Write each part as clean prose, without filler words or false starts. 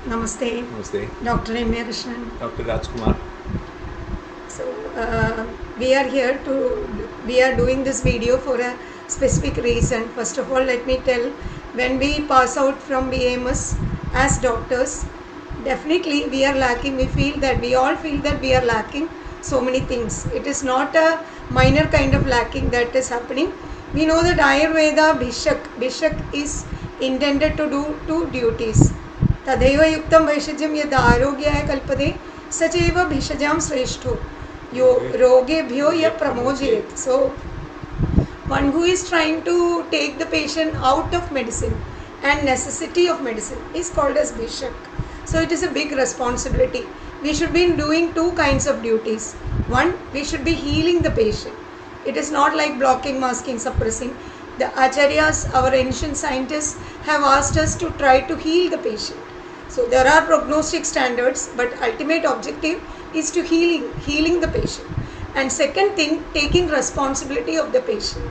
Namaste. Namaste. Dr. M. Krishnan. Dr. Rajkumar. So we are doing this video for a specific reason. First of all, let me tell, when we pass out from BMS as doctors, definitely we are lacking. We all feel that we are lacking so many things. It is not a minor kind of lacking that is happening. We know that Ayurveda Bishak is intended to do two duties. तदैव युक्तं वैषज्यं यद् आरोग्याय कल्पते स चैव भिषजां श्रेष्ठो यो रोगेभ्यो यः प्रमोचयेत्. So one who is trying to take the patient out of medicine and necessity of medicine is called as bishak. So it is a big responsibility. We should be doing two kinds of duties. One, we should be healing the patient. It is not like blocking, masking, suppressing. The acharyas, our ancient scientists, have asked us to try to heal the patient. So there are prognostic standards, but ultimate objective is to healing the patient. And second thing, taking responsibility of the patient.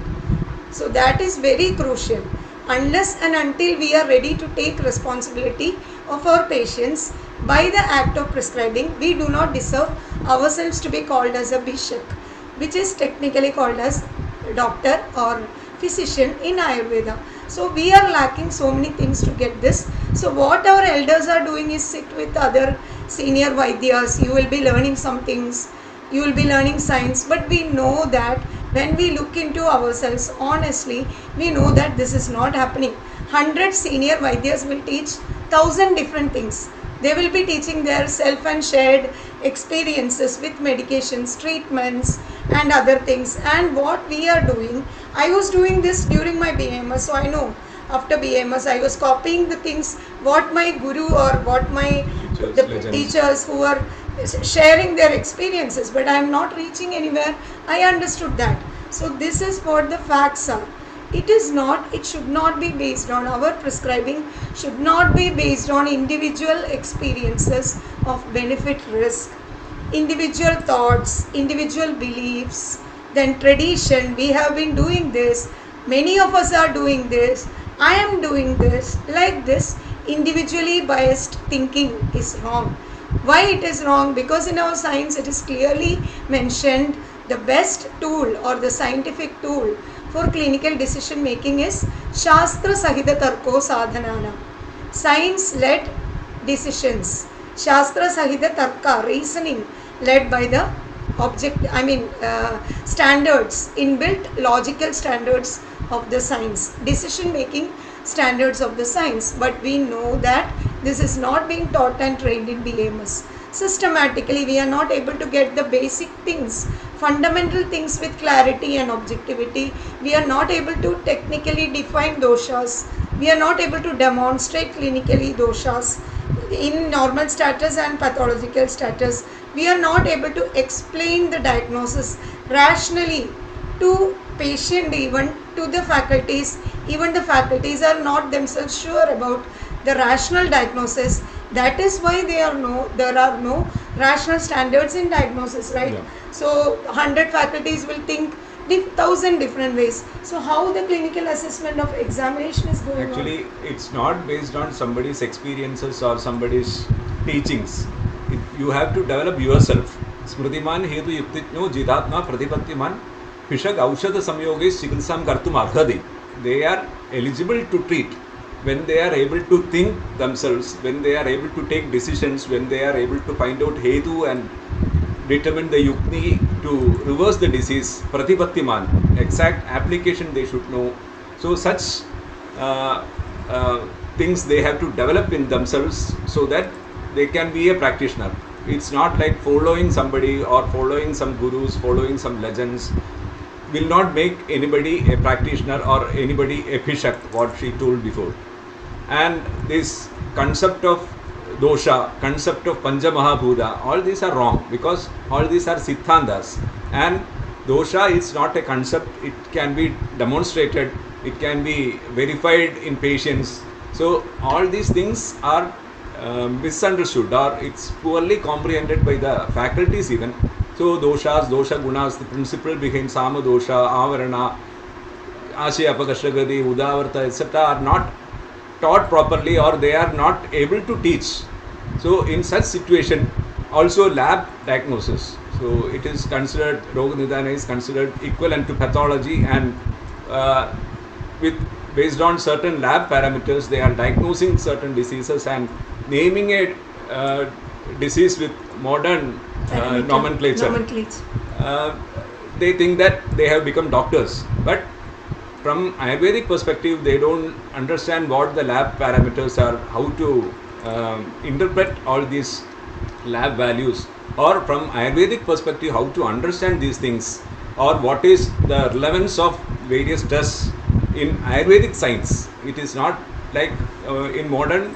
So that is very crucial. Unless and until we are ready to take responsibility of our patients by the act of prescribing, we do not deserve ourselves to be called as a bishak, which is technically called as doctor or physician in Ayurveda. So we are lacking so many things to get this. So what our elders are doing is sit with other senior Vaidyas. You will be learning some things. You will be learning science. But we know that when we look into ourselves honestly, we know that this is not happening. 100 senior Vaidyas will teach 1,000 different things. They will be teaching their self and shared experiences with medications, treatments and other things. And what we are doing, I was doing this during my BMS, so I know after BMS I was copying the things what my guru or what my teachers who are sharing their experiences, but I am not reaching anywhere. I understood that. So this is what the facts are. It should not be based on our prescribing, should not be based on individual experiences of benefit risk, individual thoughts, individual beliefs, then tradition. We have been doing this, many of us are doing this, I am doing this, like this. Individually biased thinking is wrong. Why it is wrong? Because in our science it is clearly mentioned the best tool or the scientific tool for clinical decision making is Shastra Sahita Tarko Sadhanana. Science led decisions. Shastra Sahita Tarka, reasoning led by the standards, inbuilt logical standards of the science, decision making standards of the science. But we know that this is not being taught and trained in BMS. Systematically, we are not able to get the basic things, fundamental things with clarity and objectivity. We are not able to technically define doshas. We are not able to demonstrate clinically doshas in normal status and pathological status. We are not able to explain the diagnosis rationally to patient, even to the faculties. Even the faculties are not themselves sure about the rational diagnosis. That is why there are no rational standards in diagnosis, right? Yeah. So 100 faculties will think 1,000 different ways. So how the clinical assessment of examination is going Actually, on? It's not based on somebody's experiences or somebody's teachings. You have to develop yourself. Smritiman hetu yuktitno jidatma pratipattiman pishak aushadha samyoge chikitsam kartum arhati. They are eligible to treat when they are able to think themselves, when they are able to take decisions, when they are able to find out hetu and determine the yukti to reverse the disease. Pratipattiman, exact application they should know. So such things they have to develop in themselves so that they can be a practitioner. It's not like following somebody or following some gurus, following some legends will not make anybody a practitioner or anybody a bishak, what she told before. And this concept of dosha, concept of Pancha Mahabhuta, all these are wrong because all these are siddhantas. And dosha is not a concept, it can be demonstrated, it can be verified in patients. So all these things are misunderstood or it's poorly comprehended by the faculties even. So doshas, dosha gunas, the principle behind sama dosha, avarana, ashya apakashagati, udavarta, etc. are not taught properly or they are not able to teach. So in such situation, also lab diagnosis. So it is considered, Roga Nidana is considered equivalent to pathology, and uh, with based on certain lab parameters, they are diagnosing certain diseases and naming a disease with modern nomenclature. Uh, they think that they have become doctors, but from Ayurvedic perspective, they don't understand what the lab parameters are, how to interpret all these lab values, or from Ayurvedic perspective, how to understand these things, or what is the relevance of various tests in Ayurvedic science. It is not like in modern,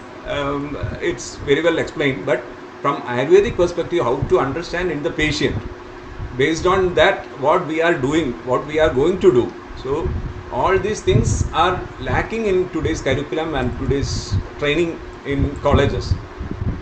it's very well explained, but from Ayurvedic perspective, how to understand in the patient. Based on that, what we are doing, what we are going to do. So all these things are lacking in today's curriculum and today's training in colleges.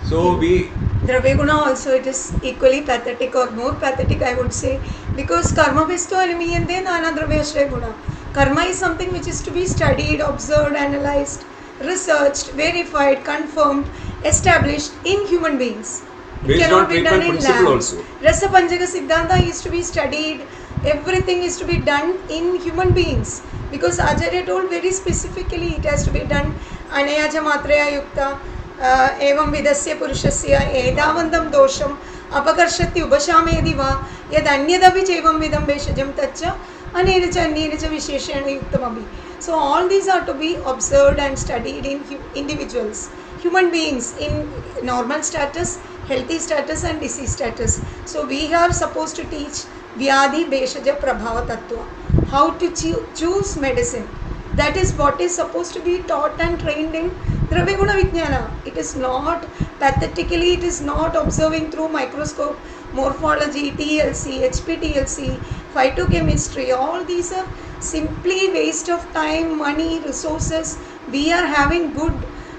So we Dravya Guna also, it is equally pathetic or more pathetic, I would say, because karma besto alimiyante nana dravya guna. Karma is something which is to be studied, observed, analyzed, researched, verified, confirmed, established in human beings. It based cannot on be done treatment in principle labs. also. Rasa Panchaga Siddhanta is to be studied, everything is to be done in human beings. Because Acharya told very specifically it has to be done Anayaja Matraya Yukta एवं विदस्य पुरुषस्य एतावन्तं दोषम् अपकर्षति उपशामेदि वा यदन्यदपि चैवं विदं भेषजं तच्च अनेन च विशेषेण युक्तमपि. So all these are to be observed and studied in individuals, human beings in normal status, healthy status and disease status. So we are supposed to teach Vyadhi Beshaja Prabhava Tattva, how to choose medicine. That is what is supposed to be taught and trained in Dravya Guna Vijnana. It is not pathetically, it is not observing through microscope, morphology, TLC, HPTLC, phytochemistry. All these are simply waste of time, money, resources. We are having good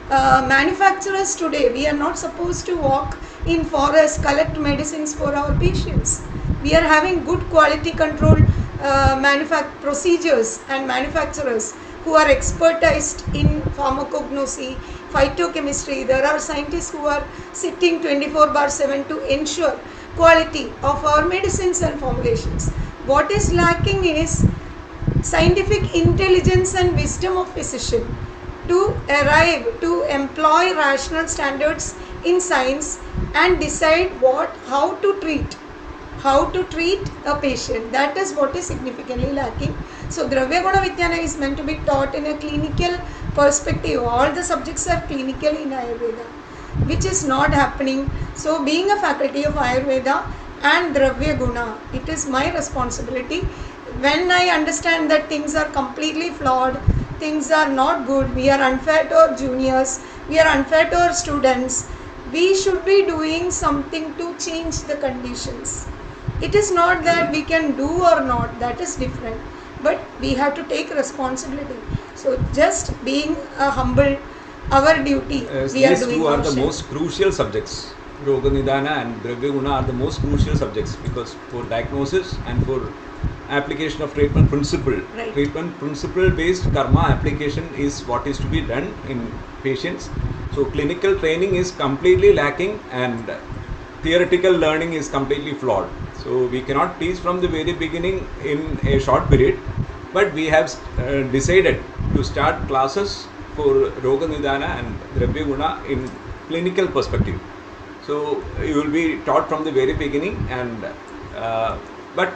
manufacturers today. We are not supposed to walk in forests, collect medicines for our patients. We are having good quality control procedures and manufacturers who are expertised in pharmacognosy, phytochemistry. There are scientists who are sitting 24/7 to ensure quality of our medicines and formulations. What is lacking is scientific intelligence and wisdom of physician to arrive, to employ rational standards in science and decide how to treat a patient. That is what is significantly lacking. So Dravya Guna Vijnana is meant to be taught in a clinical perspective. All the subjects are clinical in Ayurveda, which is not happening. So being a faculty of Ayurveda and Dravya Guna, it is my responsibility. When I understand that things are completely flawed, things are not good, we are unfair to our juniors, we are unfair to our students, we should be doing something to change the conditions. It is not that we can do or not, that is different, but we have to take responsibility. So just being a humble, our duty, we are these doing two are our the share. most crucial subjects. Roga Nidana and Dravya Guna are the most crucial subjects, because for diagnosis and for application of treatment principle. Right. Treatment principle based karma application is what is to be done in patients. So clinical training is completely lacking and theoretical learning is completely flawed. So we cannot teach from the very beginning in a short period, but we have decided to start classes for Roga Nidana and Dravya Guna in clinical perspective. So you will be taught from the very beginning, and but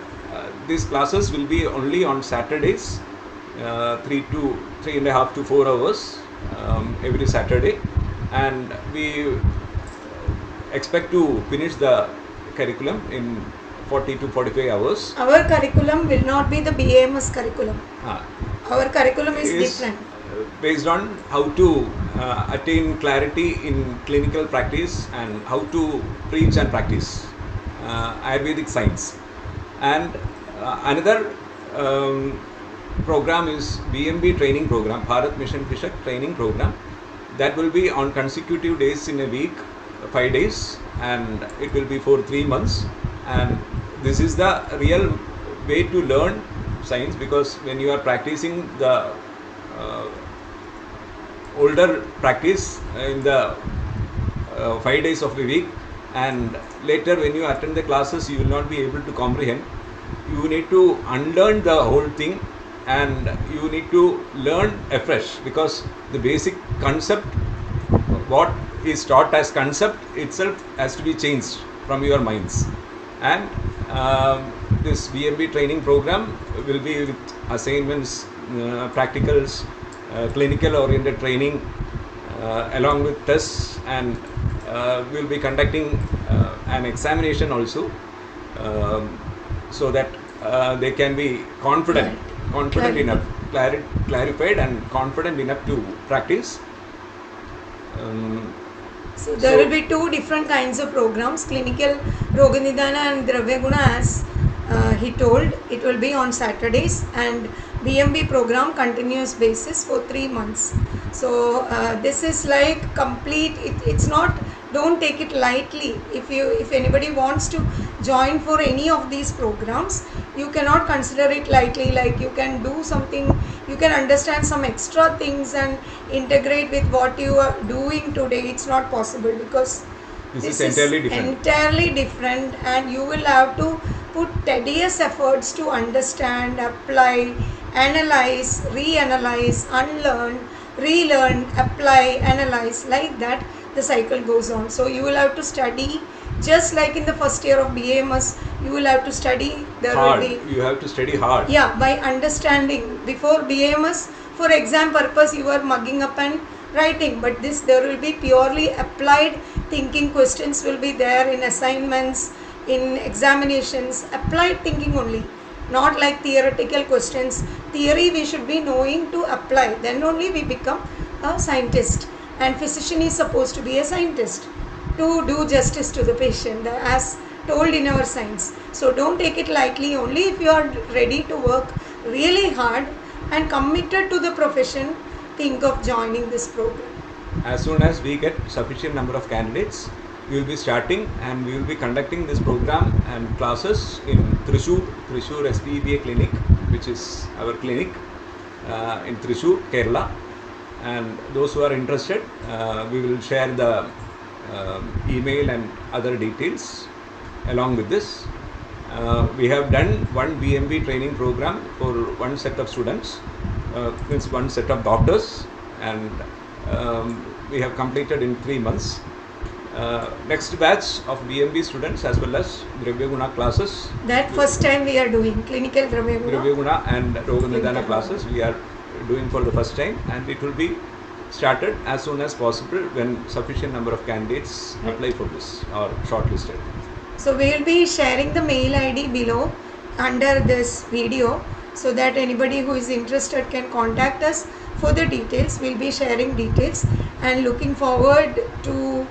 these classes will be only on Saturdays, 3.5 to 4 hours every Saturday, and we expect to finish the curriculum in 40 to 45 hours. Our curriculum will not be the BAMS curriculum. Our curriculum is different. Based on how to attain clarity in clinical practice and how to preach and practice Ayurvedic science. And another program is BMB Training Program, Bharat Mission Krishak Training Program. That will be on consecutive days in a week, 5 days, and it will be for 3 months. And this is the real way to learn science, because when you are practicing the older practice in the 5 days of a week, and later when you attend the classes you will not be able to comprehend. You need to unlearn the whole thing, and you need to learn afresh, because the basic concept, what is taught as concept itself, has to be changed from your minds. And this BMB training program will be with assignments, practicals, clinical oriented training, along with tests, and we'll be conducting an examination also, so that they can be confident enough, clarified and confident enough to practice. So there will be two different kinds of programs: clinical Roganidana and Dravya Guna, as he told. It will be on Saturdays, and BMB program continuous basis for 3 months. So this is like complete. It's not. Don't take it lightly. If anybody wants to join for any of these programs, you cannot consider it lightly. Like, you can do something, you can understand some extra things and integrate with what you are doing today. It's not possible, because this is entirely different, and you will have to put tedious efforts to understand, apply, analyze, reanalyze, unlearn, relearn, apply, analyze. Like that the cycle goes on. So you will have to study, just like in the first year of BAMS, you will have to study. You have to study hard. Yeah, by understanding. Before BAMS, for exam purpose, you are mugging up and writing, but there will be purely applied thinking. Questions will be there in assignments, in examinations, applied thinking only, not like theoretical questions. Theory we should be knowing to apply, then only we become a scientist. And physician is supposed to be a scientist to do justice to the patient, as told in our science. So don't take it lightly. Only if you are ready to work really hard and committed to the profession, think of joining this program. As soon as we get sufficient number of candidates, we will be starting, and we will be conducting this program and classes in Thrissur SPEBA clinic, which is our clinic in Thrissur, Kerala. And those who are interested, we will share the email and other details along with this. We have done one BMB training program for one set of students, means one set of doctors, and we have completed in 3 months. Next batch of BMB students, as well as Dravya Guna classes. That first time we are doing clinical Dravya Guna and Roganidana classes we are doing for the first time, and it will be started as soon as possible when sufficient number of candidates apply for this or shortlisted. So we will be sharing the mail ID below under this video, so that anybody who is interested can contact us for the details. We will be sharing details, and looking forward to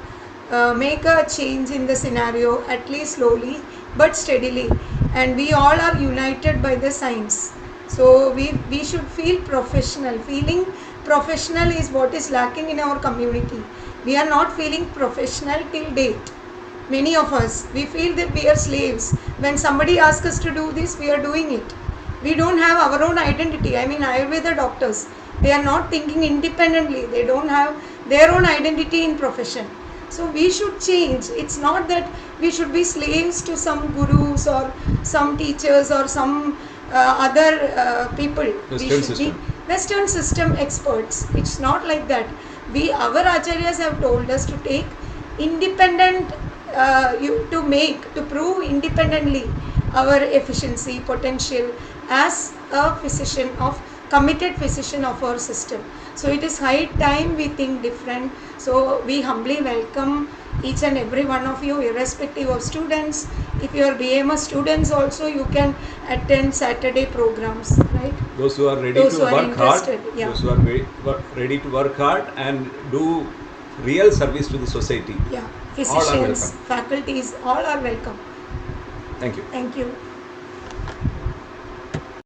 make a change in the scenario, at least slowly but steadily. And we all are united by the science. So we should feel professional. Feeling professional is what is lacking in our community. We are not feeling professional till date. Many of us, we feel that we are slaves. When somebody asks us to do this, we are doing it. We don't have our own identity. I mean, Ayurveda doctors, they are not thinking independently. They don't have their own identity in profession. So we should change. It's not that we should be slaves to some gurus or some teachers or some other people. Western system experts. It's not like that. Our acharyas have told us to take independent, to prove independently our efficiency, potential as a committed physician of our system. So it is high time we think different. So we humbly welcome each and every one of you, irrespective of students. If you are BMS students also, you can attend Saturday programs, right? Those who are ready to work hard, yeah. Those who are ready to work hard and do real service to the society. Yeah, physicians, faculties, all are welcome. Thank you. Thank you.